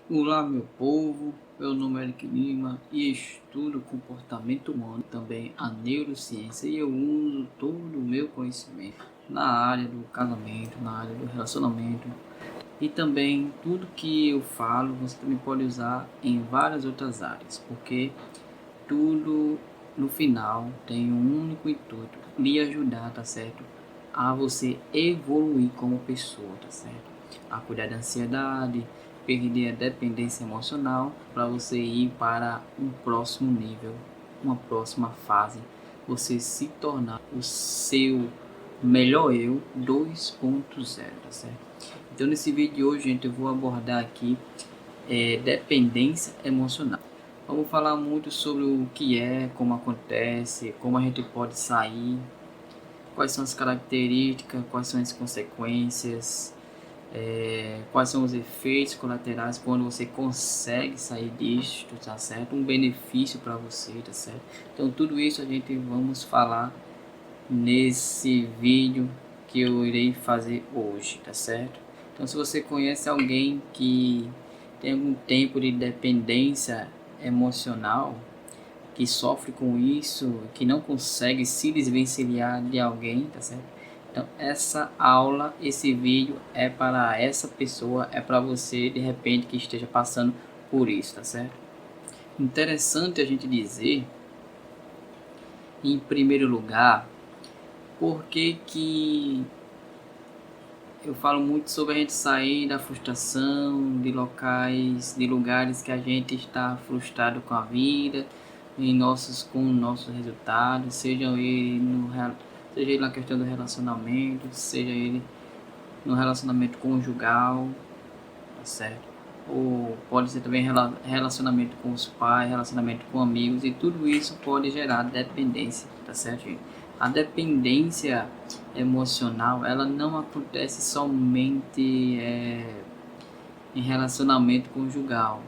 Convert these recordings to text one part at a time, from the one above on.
Olá, meu povo, meu nome é Eric Lima e estudo comportamento humano, também a neurociência, e eu uso todo o meu conhecimento na área do casamento, na área do relacionamento, e também tudo que eu falo você também pode usar em várias outras áreas, porque tudo no final tem um único intuito: lhe ajudar, tá certo? A você evoluir como pessoa, tá certo? A cuidar da ansiedade, perder a dependência emocional, para você ir para um próximo nível, uma próxima fase, você se tornar o seu melhor eu 2.0, tá certo? Então nesse vídeo de hoje, gente, eu vou abordar aqui dependência emocional. Vamos falar muito sobre o que é, como acontece, como a gente pode sair, quais são as características, quais são as consequências, quais são os efeitos colaterais quando você consegue sair disso, tá certo? Um benefício para você, tá certo? Então tudo isso a gente vamos falar nesse vídeo que eu irei fazer hoje, tá certo? Então se você conhece alguém que tem algum tempo de dependência emocional, que sofre com isso, que não consegue se desvencilhar de alguém, tá certo? Então essa aula, esse vídeo é para essa pessoa, é para você de repente que esteja passando por isso, tá certo? Interessante a gente dizer, em primeiro lugar, porque que eu falo muito sobre a gente sair da frustração, de locais, de lugares que a gente está frustrado com a vida, com nossos resultados, seja ele na questão do relacionamento, seja ele no relacionamento conjugal, tá certo? Ou pode ser também relacionamento com os pais, relacionamento com amigos, e tudo isso pode gerar dependência, tá certo, gente? A dependência emocional, ela não acontece somente em relacionamento conjugal,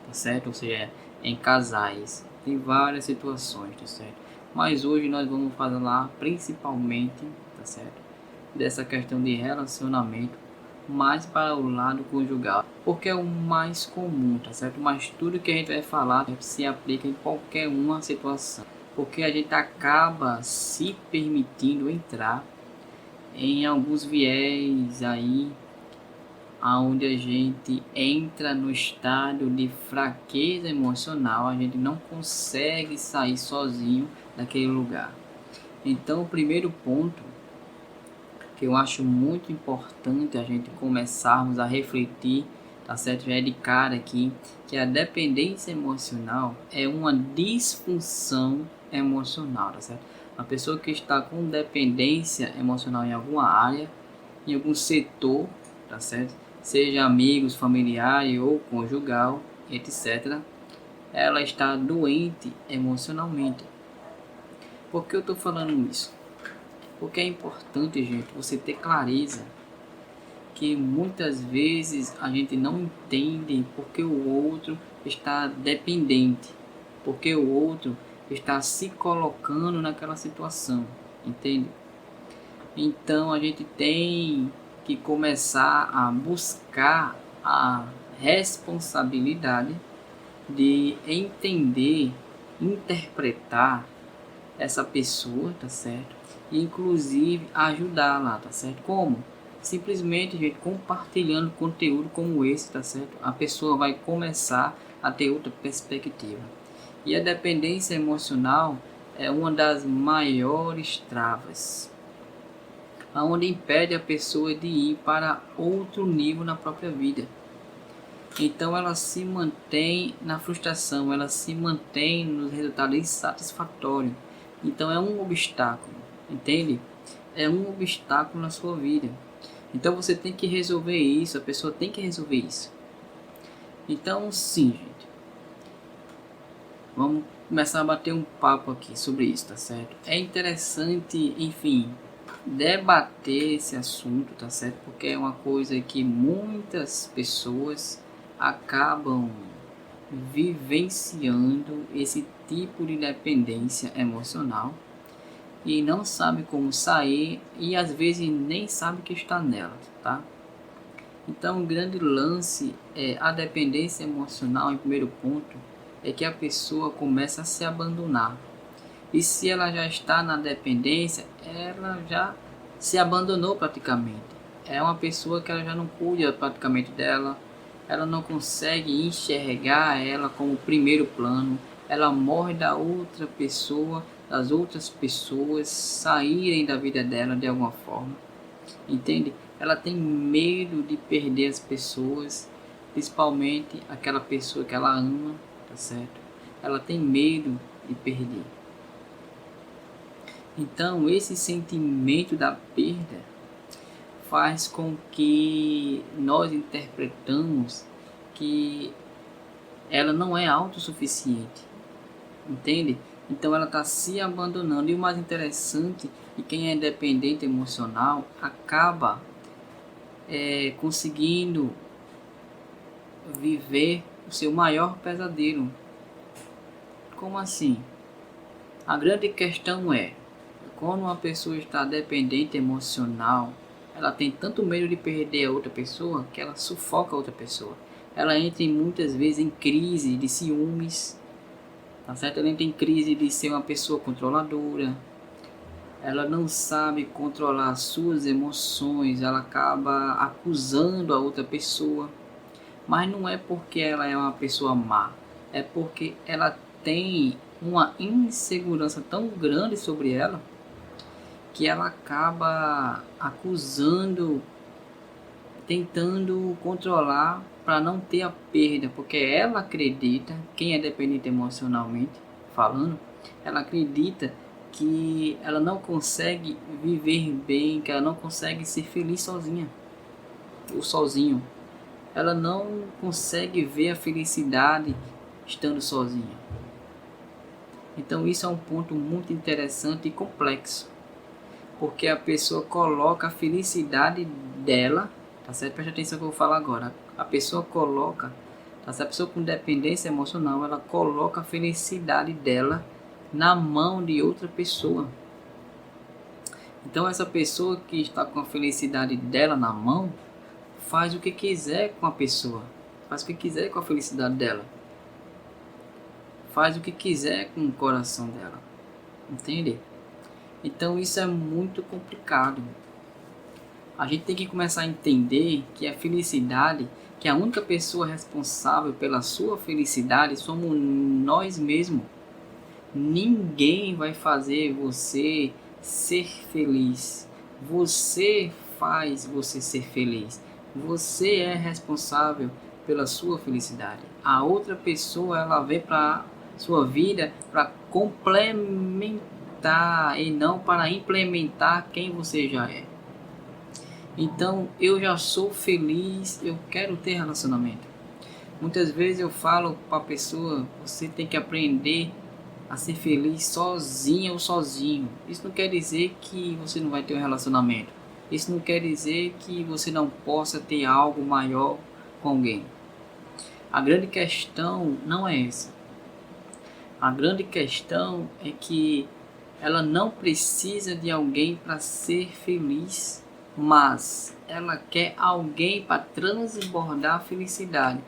tá certo? Ou seja, em casais. Tem várias situações, tá certo? Mas hoje nós vamos falar principalmente, tá certo? Dessa questão de relacionamento mais para o lado conjugal, porque é o mais comum, tá certo? Mas tudo que a gente vai falar se aplica em qualquer uma situação, porque a gente acaba se permitindo entrar em alguns viés aí, aonde a gente entra no estado de fraqueza emocional, a gente não consegue sair sozinho daquele lugar. Então, o primeiro ponto que eu acho muito importante a gente começarmos a refletir, tá certo? Já é de cara aqui, que a dependência emocional é uma disfunção emocional, tá certo? A pessoa que está com dependência emocional em alguma área, em algum setor, tá certo? Seja amigos, familiares ou conjugal, etc. Ela está doente emocionalmente. Por que eu estou falando isso? Porque é importante, gente, você ter clareza que muitas vezes a gente não entende porque o outro está dependente, porque o outro está se colocando naquela situação, entende? Então a gente tem que começar a buscar a responsabilidade de entender, interpretar essa pessoa, tá certo? E inclusive ajudá-la, tá certo? Como? Simplesmente, gente, compartilhando conteúdo como esse, tá certo? A pessoa vai começar a ter outra perspectiva. E a dependência emocional é uma das maiores travas, aonde impede a pessoa de ir para outro nível na própria vida. Então ela se mantém na frustração, ela se mantém nos resultados insatisfatórios. Então é um obstáculo, entende? É um obstáculo na sua vida. Então você tem que resolver isso, a pessoa tem que resolver isso. Então sim, gente, vamos começar a bater um papo aqui sobre isso, tá certo? É interessante, enfim, debater esse assunto, tá certo? Porque é uma coisa que muitas pessoas acabam vivenciando esse tipo de dependência emocional e não sabe como sair e às vezes nem sabe que está nela, tá? Então, o grande lance é a dependência emocional, em primeiro ponto, é que a pessoa começa a se abandonar. E se ela já está na dependência, ela já se abandonou praticamente. É uma pessoa que ela já não cuida praticamente dela, ela não consegue enxergar ela como primeiro plano, ela morre da outra pessoa, das outras pessoas saírem da vida dela de alguma forma, entende? Ela tem medo de perder as pessoas, principalmente aquela pessoa que ela ama, tá certo? Ela tem medo de perder. Então, esse sentimento da perda faz com que nós interpretamos que ela não é autossuficiente, entende? Então ela está se abandonando. E o mais interessante é que quem é dependente emocional acaba conseguindo viver o seu maior pesadelo. Como assim? A grande questão é, quando uma pessoa está dependente emocional, ela tem tanto medo de perder a outra pessoa que ela sufoca a outra pessoa. Ela entra muitas vezes em crise de ciúmes, tá certo? Ela entra em crise de ser uma pessoa controladora. Ela não sabe controlar suas emoções, ela acaba acusando a outra pessoa. Mas não é porque ela é uma pessoa má, é porque ela tem uma insegurança tão grande sobre ela que ela acaba acusando, tentando controlar para não ter a perda, porque ela acredita, quem é dependente emocionalmente falando, ela acredita que ela não consegue viver bem, que ela não consegue ser feliz sozinha ou sozinho. Ela não consegue ver a felicidade estando sozinha. Então isso é um ponto muito interessante e complexo, porque a pessoa coloca a felicidade dela, tá certo? Preste atenção no que eu vou falar agora. A pessoa coloca, tá certo? A pessoa com dependência emocional, ela coloca a felicidade dela na mão de outra pessoa. Então essa pessoa que está com a felicidade dela na mão, faz o que quiser com a pessoa, faz o que quiser com a felicidade dela, faz o que quiser com o coração dela, entende? Então isso é muito complicado. A gente tem que começar a entender que a felicidade, que a única pessoa responsável pela sua felicidade somos nós mesmos. Ninguém vai fazer você ser feliz. Você faz você ser feliz. Você é responsável pela sua felicidade. A outra pessoa, ela vem para sua vida para complementar e não para implementar quem você já é. Então, eu já sou feliz, eu quero ter relacionamento. Muitas vezes eu falo para a pessoa, você tem que aprender a ser feliz sozinha ou sozinho. Isso não quer dizer que você não vai ter um relacionamento. Isso não quer dizer que você não possa ter algo maior com alguém. A grande questão não é essa. A grande questão é que ela não precisa de alguém para ser feliz, mas ela quer alguém para transbordar a felicidade,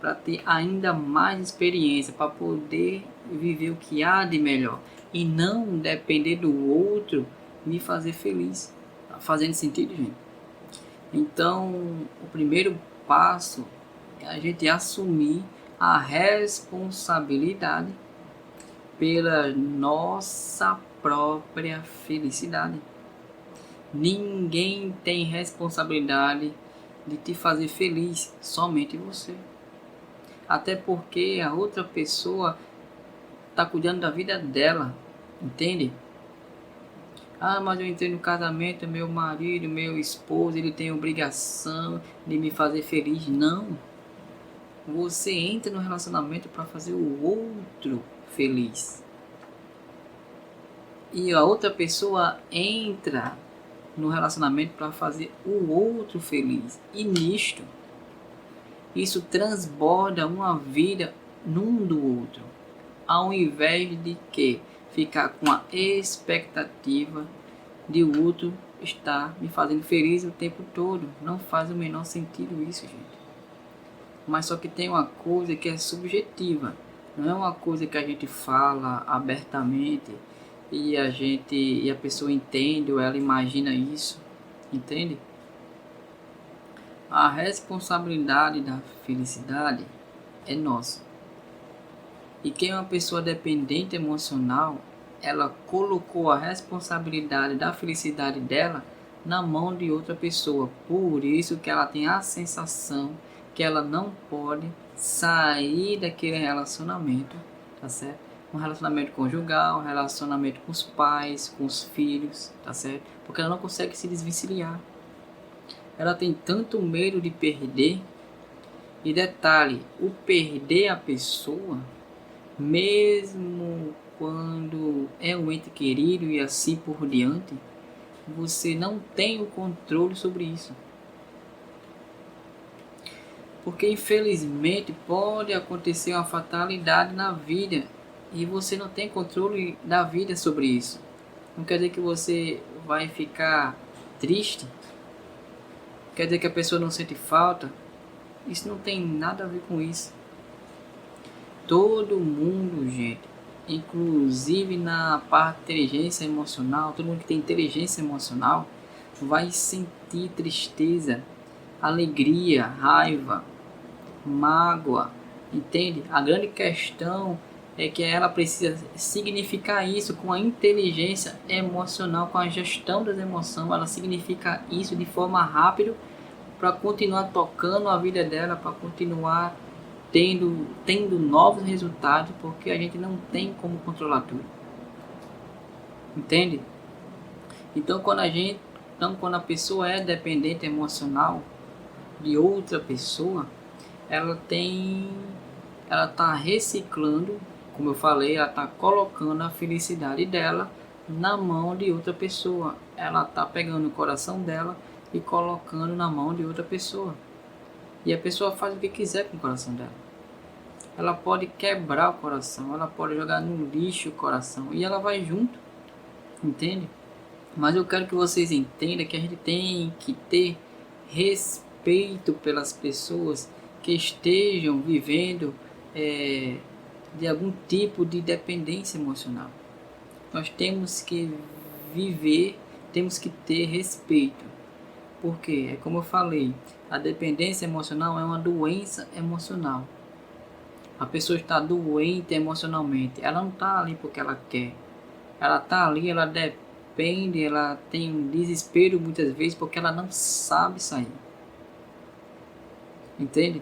para ter ainda mais experiência, para poder viver o que há de melhor e não depender do outro me fazer feliz. Tá fazendo sentido, gente? Então, o primeiro passo é a gente assumir a responsabilidade pela nossa própria felicidade. Ninguém tem responsabilidade de te fazer feliz, somente você. Até porque a outra pessoa está cuidando da vida dela, entende? Ah, mas eu entrei no casamento, meu marido, meu esposo, ele tem obrigação de me fazer feliz. Não. Você entra no relacionamento para fazer o outro feliz. E a outra pessoa entra no relacionamento para fazer o outro feliz. E nisto, isso transborda uma vida num do outro, ao invés de que ficar com a expectativa de o outro está me fazendo feliz o tempo todo. Não faz o menor sentido isso, gente. Mas só que tem uma coisa que é subjetiva. Não é uma coisa que a gente fala abertamente e a pessoa entende ou ela imagina isso. Entende? A responsabilidade da felicidade é nossa. E quem é uma pessoa dependente emocional, ela colocou a responsabilidade da felicidade dela na mão de outra pessoa. Por isso que ela tem a sensação que ela não pode sair daquele relacionamento, tá certo? Um relacionamento conjugal, um relacionamento com os pais, com os filhos, tá certo? Porque ela não consegue se desvencilhar. Ela tem tanto medo de perder. E detalhe, o perder a pessoa, mesmo quando é um ente querido e assim por diante, você não tem o controle sobre isso. Porque infelizmente pode acontecer uma fatalidade na vida e você não tem controle da vida sobre isso. Não quer dizer que você vai ficar triste, quer dizer que a pessoa não sente falta. Isso não tem nada a ver com isso. Todo mundo, gente, inclusive na parte de inteligência emocional, todo mundo que tem inteligência emocional vai sentir tristeza, alegria, raiva, mágoa, entende? A grande questão é que ela precisa significar isso com a inteligência emocional, com a gestão das emoções. Ela significa isso de forma rápida para continuar tocando a vida dela, para continuar tendo novos resultados, porque a gente não tem como controlar tudo. Entende? Então quando a pessoa é dependente emocional de outra pessoa, ela está reciclando, como eu falei, ela está colocando a felicidade dela na mão de outra pessoa. Ela está pegando o coração dela e colocando na mão de outra pessoa. E a pessoa faz o que quiser com o coração dela. Ela pode quebrar o coração, ela pode jogar no lixo o coração e ela vai junto, entende? Mas eu quero que vocês entendam que a gente tem que ter respeito pelas pessoas que estejam vivendo de algum tipo de dependência emocional. Nós temos que viver, temos que ter respeito. Porque, é como eu falei, a dependência emocional é uma doença emocional. A pessoa está doente emocionalmente. Ela não está ali porque ela quer. Ela está ali, ela depende, ela tem um desespero muitas vezes porque ela não sabe sair. Entende?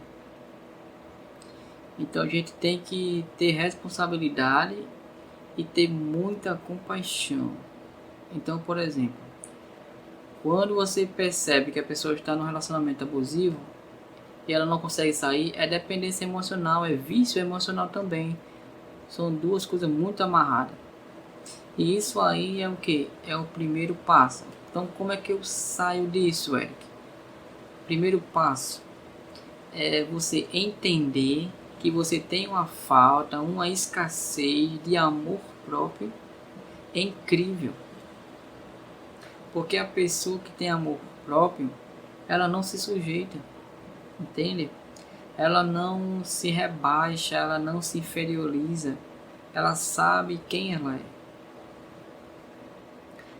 Então a gente tem que ter responsabilidade e ter muita compaixão. Então, por exemplo, quando você percebe que a pessoa está num relacionamento abusivo e ela não consegue sair, é dependência emocional, é vício emocional também. São duas coisas muito amarradas. E isso aí é o que? É o primeiro passo. Então, como é que eu saio disso, Eric? Primeiro passo é você entender que você tem uma falta, uma escassez de amor próprio incrível. Porque a pessoa que tem amor próprio, ela não se sujeita, entende? Ela não se rebaixa, ela não se inferioriza. Ela sabe quem ela é.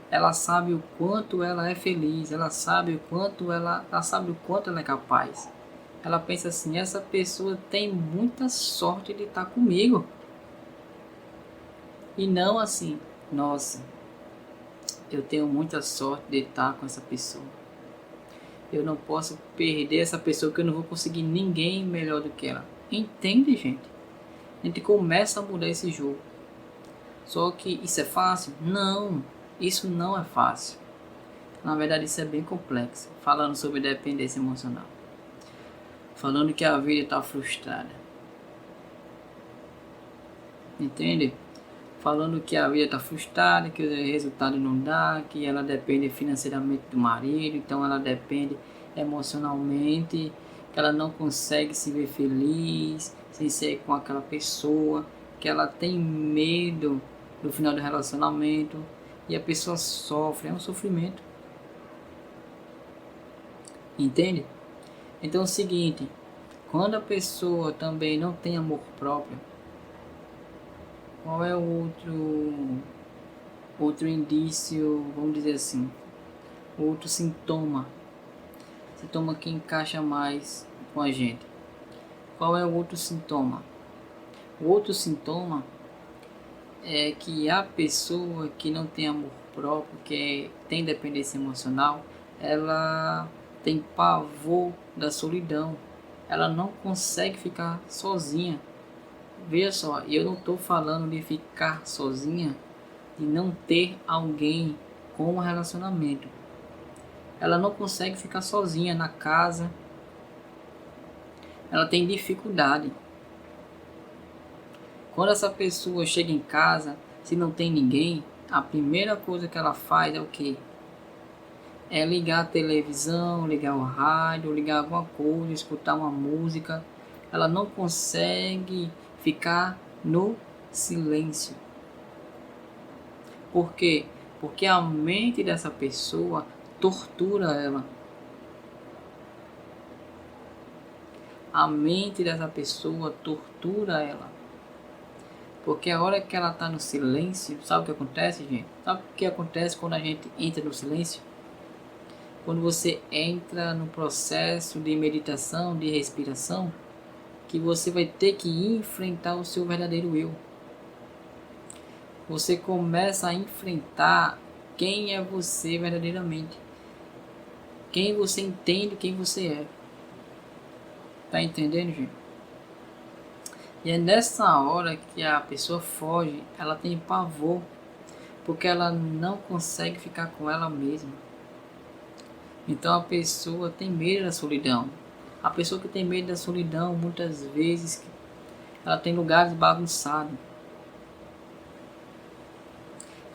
Ela sabe o quanto ela é feliz, ela sabe o quanto ela é capaz. Ela pensa assim, essa pessoa tem muita sorte de estar comigo. E não assim, nossa, eu tenho muita sorte de estar com essa pessoa. Eu não posso perder essa pessoa, que eu não vou conseguir ninguém melhor do que ela. Entende, gente? A gente começa a mudar esse jogo. Só que isso é fácil? Não, isso não é fácil. Na verdade, isso é bem complexo. Falando sobre dependência emocional. Falando que a vida está frustrada. Entende? Falando que a vida está frustrada, que o resultado não dá, que ela depende financeiramente do marido, então ela depende emocionalmente, que ela não consegue se ver feliz, sem ser com aquela pessoa, que ela tem medo do final do relacionamento, e a pessoa sofre, é um sofrimento. Entende? Então é o seguinte, quando a pessoa também não tem amor próprio, qual é o outro indício, vamos dizer assim, outro sintoma que encaixa mais com a gente? Qual é o outro sintoma? O outro sintoma é que a pessoa que não tem amor próprio, que tem dependência emocional, ela tem pavor da solidão. Ela não consegue ficar sozinha. Veja só, eu não estou falando de ficar sozinha, de não ter alguém com um relacionamento. Ela não consegue ficar sozinha na casa. Ela tem dificuldade. Quando essa pessoa chega em casa, se não tem ninguém, a primeira coisa que ela faz é o quê? É ligar a televisão, ligar o rádio, ligar alguma coisa, escutar uma música. Ela não consegue ficar no silêncio. Por quê? Porque a mente dessa pessoa tortura ela. A mente dessa pessoa tortura ela. Porque a hora que ela está no silêncio, sabe o que acontece, gente? Sabe o que acontece quando a gente entra no silêncio? Quando você entra no processo de meditação, de respiração, que você vai ter que enfrentar o seu verdadeiro eu. Você começa a enfrentar quem é você verdadeiramente. Quem você entende, quem você é. Tá entendendo, gente? E é nessa hora que a pessoa foge, ela tem pavor, porque ela não consegue ficar com ela mesma. Então a pessoa tem medo da solidão. A pessoa que tem medo da solidão, muitas vezes, ela tem lugares bagunçados.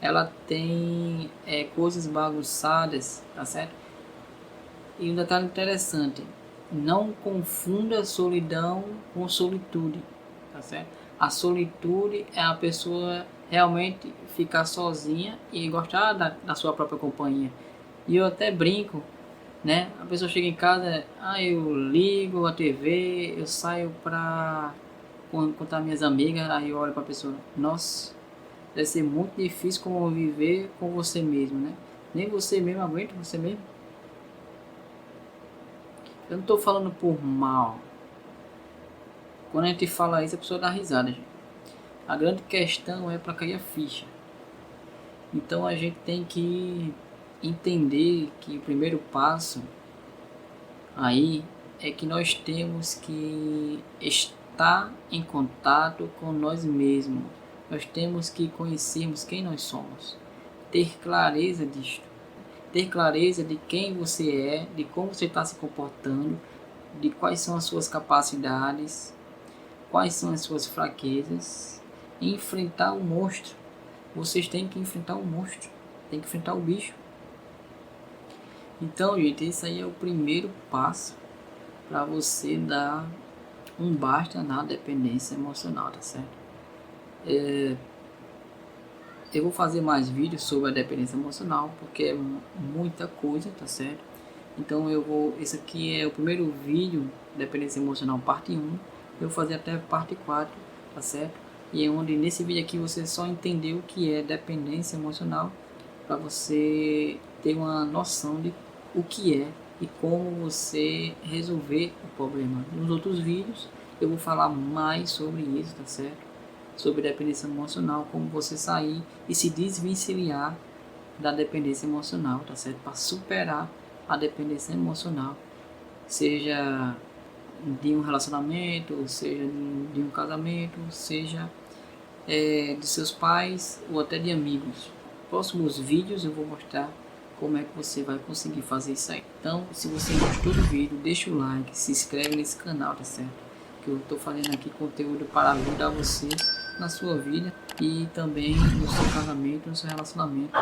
Ela tem coisas bagunçadas, tá certo? E um detalhe interessante, não confunda solidão com solitude, tá certo? A solitude é a pessoa realmente ficar sozinha e gostar da sua própria companhia. E eu até brinco, né? A pessoa chega em casa, eu ligo a TV, eu saio pra contar minhas amigas, aí eu olho pra pessoa, nossa, deve ser muito difícil conviver com você mesmo, né? Nem você mesmo aguenta você mesmo. Eu não estou falando por mal. Quando a gente fala isso, a pessoa dá risada, gente. A grande questão é para cair a ficha. Então a gente tem que entender que o primeiro passo aí é que nós temos que estar em contato com nós mesmos. Nós temos que conhecermos quem nós somos. Ter clareza disto. Ter clareza de quem você é, de como você está se comportando, de quais são as suas capacidades, quais são as suas fraquezas, e enfrentar o monstro. Vocês têm que enfrentar o monstro, tem que enfrentar o bicho. Então, gente, esse aí é o primeiro passo para você dar um basta na dependência emocional, tá certo? Eu vou fazer mais vídeos sobre a dependência emocional, porque é muita coisa, tá certo? Então esse aqui é o primeiro vídeo, dependência emocional parte 1, eu vou fazer até parte 4, tá certo? E é onde nesse vídeo aqui você só entendeu o que é dependência emocional, para você ter uma noção de o que é e como você resolver o problema. Nos outros vídeos eu vou falar mais sobre isso, tá certo? Sobre dependência emocional, como você sair e se desvencilhar da dependência emocional, tá certo? Para superar a dependência emocional, seja de um relacionamento, seja de um casamento, seja de seus pais ou até de amigos. Próximos vídeos eu vou mostrar como é que você vai conseguir fazer isso aí. Então, se você gostou do vídeo, deixa o like, se inscreve nesse canal, tá certo? Que eu estou fazendo aqui conteúdo para ajudar você na sua vida e também no seu casamento, no seu relacionamento,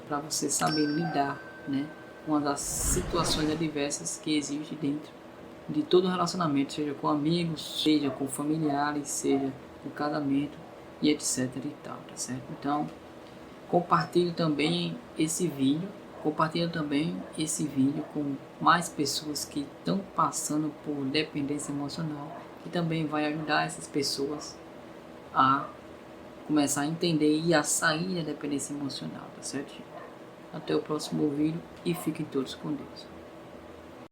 para você saber lidar, né, com as situações adversas que existem dentro de todo relacionamento, seja com amigos, seja com familiares, seja no casamento e etc e tal, tá certo? Então, compartilhe também esse vídeo Compartilha também esse vídeo com mais pessoas que estão passando por dependência emocional, que também vai ajudar essas pessoas a começar a entender e a sair da dependência emocional, tá certo? Até o próximo vídeo e fiquem todos com Deus.